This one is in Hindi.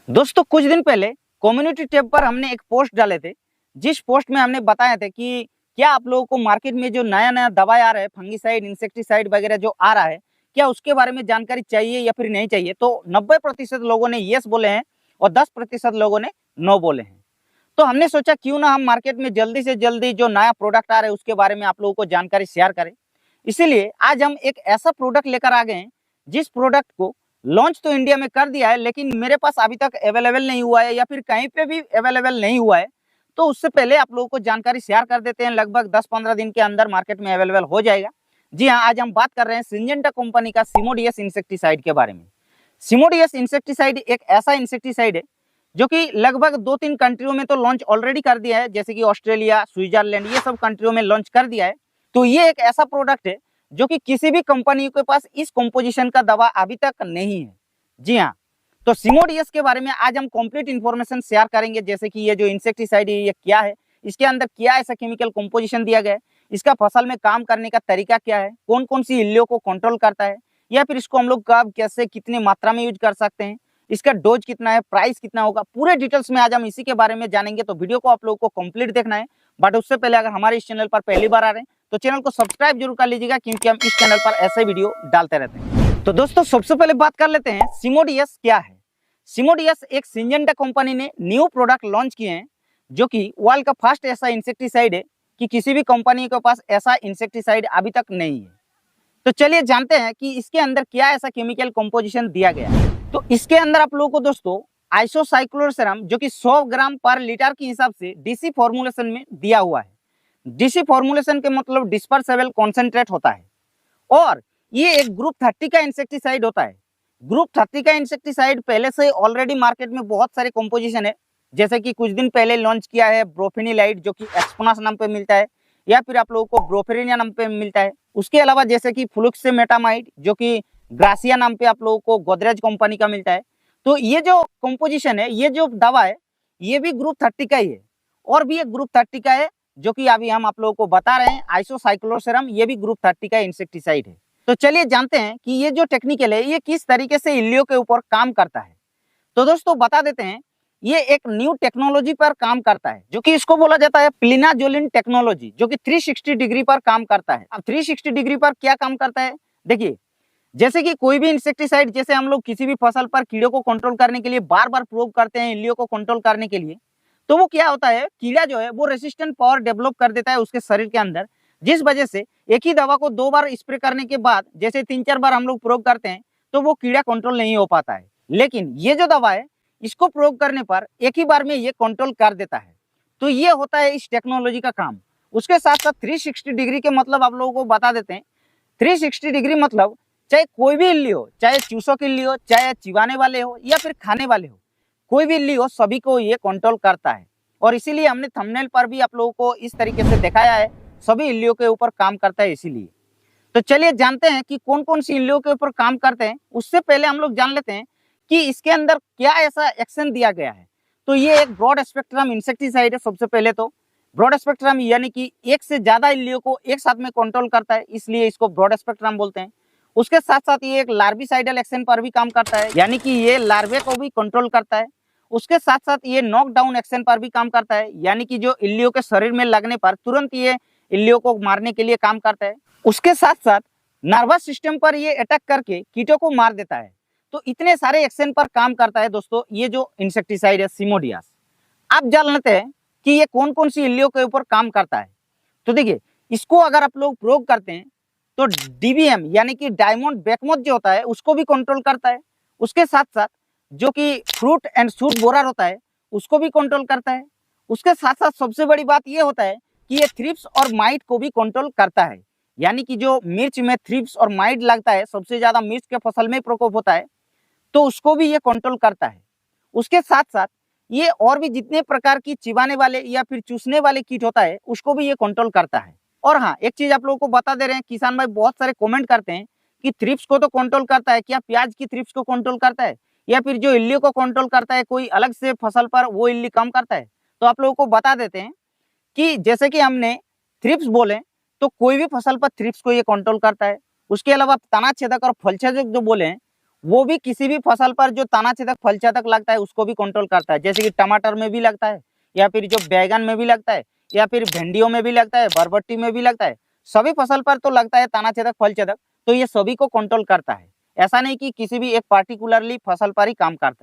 दोस्तों कुछ दिन पहले कम्युनिटी टैब पर हमने एक पोस्ट डाले थे, जिस पोस्ट में हमने बताया था कि क्या आप लोगों को मार्केट में जो नया नया दवाई आ रहा है, फंगिसाइड, इंसेक्टिसाइड वगैरह जो आ रहा है, क्या उसके बारे में जानकारी चाहिए या फिर नहीं चाहिए। तो 90% लोगों ने यस बोले हैं और 10% लोगों ने नो बोले हैं। तो हमने सोचा क्यों ना हम मार्केट में जल्दी से जल्दी जो नया प्रोडक्ट आ रहा है उसके बारे में आप लोगों को जानकारी शेयर करें। इसीलिए आज हम एक ऐसा प्रोडक्ट लेकर आ गए हैं जिस प्रोडक्ट को लॉन्च तो इंडिया में कर दिया है, लेकिन मेरे पास अभी तक अवेलेबल नहीं हुआ है या फिर कहीं पे भी अवेलेबल नहीं हुआ है। तो उससे पहले आप लोगों को जानकारी शेयर कर देते हैं, लगभग 10-15 दिन के अंदर मार्केट में अवेलेबल हो जाएगा। जी हाँ, आज हम बात कर रहे हैं सिंजेंटा कंपनी का सिमोडियस इंसेक्टिसाइड के बारे में। सिमोडियस इंसेक्टिसाइड एक ऐसा इंसेक्टिसाइड है जो कि लगभग 2-3 कंट्रियों में तो लॉन्च ऑलरेडी कर दिया है, जैसे कि ऑस्ट्रेलिया, स्विट्जरलैंड, ये सब कंट्रियों में लॉन्च कर दिया है। तो ये एक ऐसा प्रोडक्ट है जो कि किसी भी कंपनी के पास इस कंपोजिशन का दवा अभी तक नहीं है। जी हाँ, तो सिमोडियस के बारे में आज हम कंप्लीट इंफॉर्मेशन शेयर करेंगे, जैसे कि ये जो इंसेक्टिसाइड है ये क्या है, इसके अंदर क्या ऐसा केमिकल कंपोजिशन दिया गया है, इसका फसल में काम करने का तरीका क्या है, कौन कौन सी इल्लियों को कंट्रोल करता है, या फिर इसको हम लोग कब कैसे कितनी मात्रा में यूज कर सकते हैं, इसका डोज कितना है, प्राइस कितना होगा, पूरे डिटेल्स में आज हम इसी के बारे में जानेंगे। तो वीडियो को आप लोगों को कंप्लीट देखना है, बट उससे पहले अगर हमारे इस चैनल पर पहली बार आ रहे हैं तो चैनल को सब्सक्राइब जरूर कर लीजिएगा, क्योंकि हम इस चैनल पर ऐसे वीडियो डालते रहते हैं। तो दोस्तों सबसे पहले बात कर लेते हैं सिमोडियस क्या है। सिमोडियस एक सिंजेंटा कंपनी ने न्यू प्रोडक्ट लॉन्च किए हैं, जो कि वर्ल्ड का फर्स्ट ऐसा इंसेक्टिसाइड है कि किसी भी कंपनी के पास ऐसा इंसेक्टिसाइड अभी तक नहीं है। तो चलिए जानते हैं कि इसके अंदर क्या ऐसा केमिकल कंपोजिशन दिया गया है। तो इसके अंदर आप लोगों को दोस्तों आइसोसाइक्लोसेरम, जो कि 100 ग्राम पर लीटर के हिसाब से डीसी फॉर्मुलेशन में दिया हुआ है। डीसी फॉर्मुलेशन के मतलब डिस्पर्सेबल कॉन्सेंट्रेट होता है, और ये एक ग्रुप 30 का इंसेक्टिसाइड होता है। ग्रुप 30 का इंसेक्टिसाइड पहले से ऑलरेडी मार्केट में बहुत सारे कंपोजिशन है, जैसे कि कुछ दिन पहले लॉन्च किया है ब्रोफेनिलाइड, जो कि एक्सपोनास नाम पे मिलता है, या फिर आप लोगों को ब्रोफेरिनिया नाम पे मिलता है। उसके अलावा जैसे कि फ्लुक्सेमेटामाइड, जो कि ग्रासिया नाम पे आप लोगों को गोदरेज कंपनी का मिलता है। तो ये जो कंपोजिशन है, ये जो दवा है, ये भी ग्रुप 30 का ही है, और भी एक ग्रुप 30 का है जो कि अभी हम आप लोगों को बता रहे हैं, आइसोसाइक्लोसेरम, ये भी ग्रुप 30 का इंसेक्टिसाइड है। तो चलिए जानते हैं कि ये जो टेक्निकल है ये किस तरीके से इल्लियों के ऊपर काम करता है। तो दोस्तों बता देते हैं, ये एक न्यू टेक्नोलॉजी पर काम करता है, जो कि इसको बोला जाता है प्लिनाजोलिन टेक्नोलॉजी, जो कि 360 डिग्री पर काम करता है। अब 360 डिग्री पर क्या काम करता है, देखिए, जैसे कि कोई भी इंसेक्टिसाइड, जैसे हम लोग किसी भी फसल पर कीड़ों को कंट्रोल करने के लिए बार बार प्रयोग करते हैं, इल्लियों को कंट्रोल करने के लिए, तो वो क्या होता है, कीड़ा जो है वो रेसिस्टेंट पावर डेवलप कर देता है उसके शरीर के अंदर, जिस वजह से एक ही दवा को 2 बार स्प्रे करने के बाद, जैसे 3-4 बार हम लोग प्रयोग करते हैं, तो वो कीड़ा कंट्रोल नहीं हो पाता है। लेकिन ये जो दवा है, इसको प्रयोग करने पर एक ही बार में ये कंट्रोल कर देता है। तो ये होता है इस टेक्नोलॉजी का काम। उसके साथ साथ 360 डिग्री के मतलब आप लोगों को बता देते हैं। 360 डिग्री मतलब चाहे कोई भी इल्ली हो, चाहे चूसों की इल्ली हो, चाहे चिबाने वाले हो या फिर खाने वाले हो, कोई भी इल्ली हो, सभी को ये कंट्रोल करता है। और इसीलिए हमने थंबनेल पर भी आप लोगों को इस तरीके से दिखाया है, सभी इल्लियों के ऊपर काम करता है इसीलिए। तो चलिए जानते हैं कि कौन कौन सी इल्लियों के ऊपर काम करते हैं। उससे पहले हम लोग जान लेते हैं कि इसके अंदर क्या ऐसा एक्शन दिया गया है। तो ये एक ब्रॉड स्पेक्ट्रम इंसेक्टिसाइड है। सबसे पहले तो ब्रॉड स्पेक्ट्रम यानी कि एक से ज्यादा इल्लियों को एक साथ में कंट्रोल करता है, इसलिए इसको ब्रॉड स्पेक्ट्रम बोलते हैं। उसके साथ साथ ये एक लार्विसाइडल एक्शन पर भी काम करता है, यानी कि ये लार्वे को भी कंट्रोल करता है। उसके साथ साथ ये नॉकडाउन एक्शन पर भी काम करता है, यानी कि जो इल्लियों के शरीर में लगने पर तुरंत ये इल्लियों को मारने के लिए काम करता है। उसके साथ साथ नर्वस सिस्टम पर ये अटैक करके कीटों को मार देता है। तो इतने सारे एक्शन पर काम करता है दोस्तों ये जो इंसेक्टिसाइड है सिमोडियस। आप जान लेते हैं कि ये कौन कौन सी इल्लियों के ऊपर काम करता है। तो देखिए, इसको अगर आप लोग प्रयोग करते हैं तो डीबीएम यानी कि डायमंड बैकमोथ जो होता है उसको भी कंट्रोल करता है। उसके साथ साथ जो कि फ्रूट एंड शूट बोरर होता है उसको भी कंट्रोल करता है। उसके साथ साथ सबसे बड़ी बात ये होता है कि ये थ्रिप्स और माइट को भी कंट्रोल करता है, यानी कि जो मिर्च में थ्रिप्स और माइट लगता है, सबसे ज्यादा मिर्च के फसल में प्रकोप होता है, तो उसको भी ये कंट्रोल करता है। उसके साथ साथ ये और भी जितने प्रकार की चिबाने वाले या फिर चूसने वाले कीट होता है उसको भी ये कंट्रोल करता है। और हाँ, एक चीज आप लोगों को बता दे रहे हैं, किसान भाई बहुत सारे कमेंट करते हैं कि थ्रिप्स को तो कंट्रोल करता है, क्या प्याज की थ्रिप्स को कंट्रोल करता है या फिर जो इल्ली को कंट्रोल करता है कोई अलग से फसल पर वो इल्ली कम करता है। तो आप लोगों को बता देते हैं कि जैसे कि हमने थ्रिप्स बोले तो कोई भी फसल पर थ्रिप्स को ये कंट्रोल करता है। उसके अलावा तना छेदक और फल छेदक जो बोले हैं वो भी किसी भी फसल पर जो तना छेदक फल छेदक लगता है उसको भी कंट्रोल करता है, जैसे कि टमाटर में भी लगता है, या फिर जो बैगन में भी लगता है, या फिर भिंडियों में भी लगता है, बरबट्टी में भी लगता है। सभी फसल पर तो लगता है तना छेदक फल छेदक, तो ये सभी को कंट्रोल करता है। ऐसा नहीं कि किसी भी एक पार्टिकुलरली फसल पर ही काम करता है।